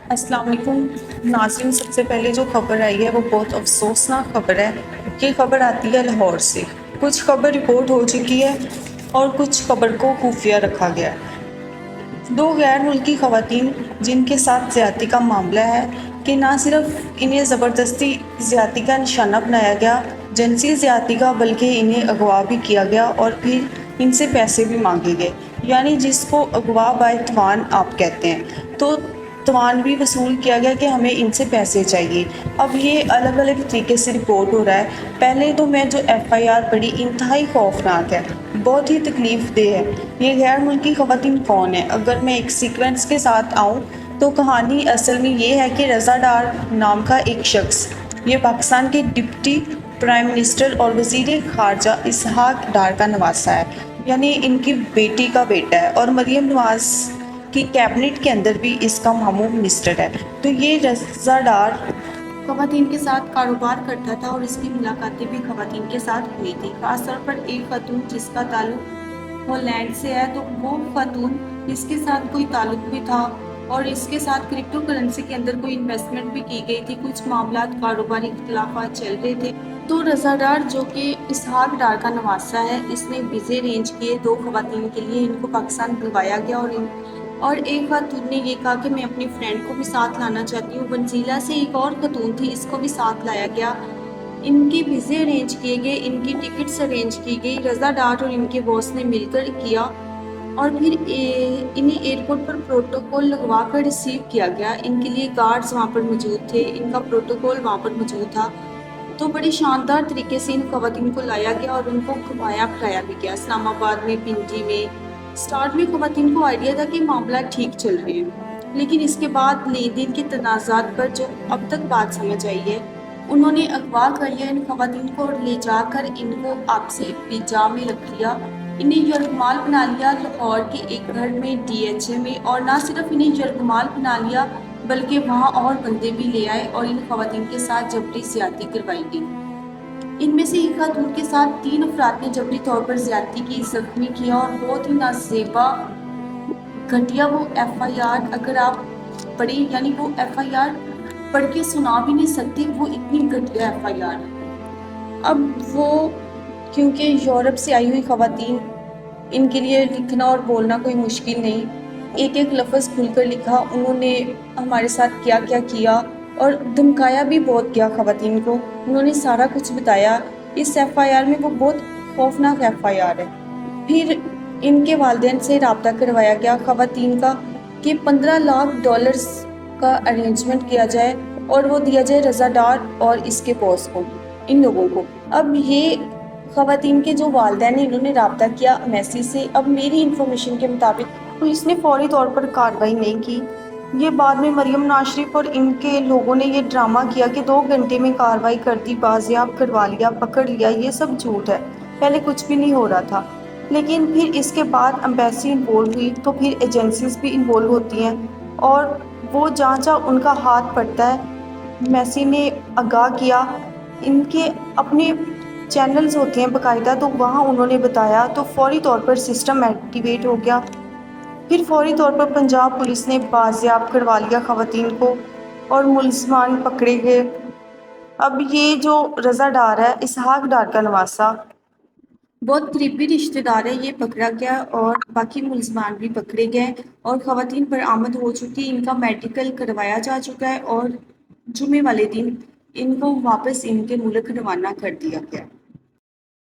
السلام علیکم ناظرین، سب سے پہلے جو خبر آئی ہے وہ بہت افسوسناک خبر ہے۔ یہ خبر آتی ہے لاہور سے۔ کچھ خبر رپورٹ ہو چکی ہے اور کچھ خبر کو خفیہ رکھا گیا ہے۔ دو غیر ملکی خواتین جن کے ساتھ زیادتی کا معاملہ ہے کہ نہ صرف انہیں زبردستی زیادتی کا نشانہ بنایا گیا، جنسی زیادتی کا، بلکہ انہیں اغوا بھی کیا گیا اور پھر ان سے پیسے بھی مانگے گئے، یعنی جس کو اغوا بائی توان آپ کہتے ہیں۔ تو توان بھی وصول کیا گیا کہ ہمیں ان سے پیسے چاہیے۔ اب یہ الگ الگ طریقے سے رپورٹ ہو رہا ہے۔ پہلے تو میں جو ایف آئی آر پڑھی انتہائی خوفناک ہے، بہت ہی تکلیف دہ ہے۔ یہ غیر ملکی خواتین کون ہیں؟ اگر میں ایک سیکوینس کے ساتھ آؤں تو کہانی اصل میں یہ ہے کہ رضا ڈار نام کا ایک شخص، یہ پاکستان کے ڈپٹی پرائم منسٹر اور وزیر خارجہ اسحاق ڈار کا نواسہ ہے، یعنی ان کی بیٹی کا بیٹا ہے، اور مریم نواز کی کیبنٹ کے اندر بھی اس کا ماموں منسٹر ہے۔ تو یہ رضا ڈار خواتین کے ساتھ کاروبار کرتا تھا اور اس کی ملاقاتیں بھی خواتین کے ساتھ ہوئی تھی، خاص طور پر ایک خاتون جس کا تعلق ہالینڈ سے ہے۔ تو وہ خاتون اس کے ساتھ کوئی تعلق بھی تھا اور اس کے ساتھ کرپٹو کرنسی کے اندر کوئی انویسٹمنٹ بھی کی گئی تھی، کچھ معاملات کاروباری اختلافات چل رہے تھے۔ تو رضا ڈار جو کہ اسحاق ڈار کا نواسہ ہے، اس نے ویزے ارینج کیے دو خواتین کے لیے، ان کو پاکستان بلوایا گیا اور ایک خاتون نے یہ کہا کہ میں اپنی فرینڈ کو بھی ساتھ لانا چاہتی ہوں۔ ونزیلا سے ایک اور خاتون تھی، اس کو بھی ساتھ لایا گیا۔ ان کے ویزے ارینج کیے گئے، ان کی ٹکٹس ارینج کی گئی، رضا ڈار اور ان کے باس نے مل کر کیا، اور پھر انہیں ایئرپورٹ پر پروٹوکول لگوا کر ریسیو کیا گیا۔ ان کے لیے گارڈز وہاں پر موجود تھے، ان کا پروٹوکول وہاں پر موجود تھا۔ تو بڑی شاندار طریقے سے ان خواتین کو لایا گیا اور ان کو گھمایا پھرایا بھی گیا، اسلام آباد میں، پنڈی میں۔ سٹارٹ میں خواتین کو آئیڈیا تھا کہ معاملہ ٹھیک چل رہے ہیں، لیکن اس کے بعد لین دین کے تنازعات پر جو اب تک بات سمجھ آئی ہے، انہوں نے اغوا کر لیا ان خواتین کو اور لے جا کر ان کو آپسی بیجا میں رکھ لیا، انہیں یرغمال بنا لیا لاہور کے ایک گھر میں ڈی ایچ اے میں، اور نہ صرف انہیں یرغمال بنا لیا بلکہ وہاں اور بندے بھی لے آئے اور ان خواتین کے ساتھ جبری زیادتی کروائی گئی۔ ان میں سے ایک خاتون کے ساتھ 3 افراد نے جبری طور پر زیادتی کی، زخمی کیا، اور بہت ہی نازیبا گھٹیا وہ ایف آئی آر اگر آپ پڑھیں، یعنی وہ ایف آئی آر پڑھ کے سنا بھی نہیں سکتی، وہ اتنی گھٹیا ایف آئی آر ہے۔ اب وہ کیونکہ یورپ سے آئی ہوئی خواتین، ان کے لیے لکھنا اور بولنا کوئی مشکل نہیں، ایک ایک لفظ کھل کر لکھا، انہوں نے ہمارے ساتھ کیا کیا کیا اور دھمکایا بھی بہت کیا خواتین کو، انہوں نے سارا کچھ بتایا۔ اس ایف آئی آر میں وہ بہت خوفناک ایف آئی آر ہے۔ پھر ان کے والدین سے رابطہ کروایا گیا خواتین کا کہ $15 لاکھ کا ارینجمنٹ کیا جائے اور وہ دیا جائے رضا ڈار اور اس کے باس کو، ان لوگوں کو۔ اب یہ خواتین کے جو والدین ہیں، انہوں نے رابطہ کیا میسی سے۔ اب میری انفارمیشن کے مطابق پولیس نے فوری طور پر کارروائی نہیں کی، یہ بعد میں مریم نواز شریف اور ان کے لوگوں نے یہ ڈرامہ کیا کہ 2 گھنٹے میں کارروائی کر دی، بازیاب کروا لیا، پکڑ لیا، یہ سب جھوٹ ہے، پہلے کچھ بھی نہیں ہو رہا تھا۔ لیکن پھر اس کے بعد امبیسی انوالو ہوئی تو پھر ایجنسیز بھی انوالو ہوتی ہیں، اور وہ جہاں جہاں ان کا ہاتھ پڑتا ہے، میسی نے آگاہ کیا، ان کے اپنے چینلز ہوتے ہیں باقاعدہ، تو وہاں انہوں نے بتایا، تو فوری طور پر سسٹم ایکٹیویٹ ہو گیا۔ پھر فوری طور پر پنجاب پولیس نے بازیاب کروا لیا خواتین کو اور ملزمان پکڑے گئے۔ اب یہ جو رضا ڈار ہے، اسحاق ڈار کا نواسہ، بہت قریبی رشتہ دار ہے، یہ پکڑا گیا اور باقی ملزمان بھی پکڑے گئے اور خواتین برآمد ہو چکی، ان کا میڈیکل کروایا جا چکا ہے اور جمعے والے دن ان کو واپس ان کے ملک روانہ کر دیا گیا۔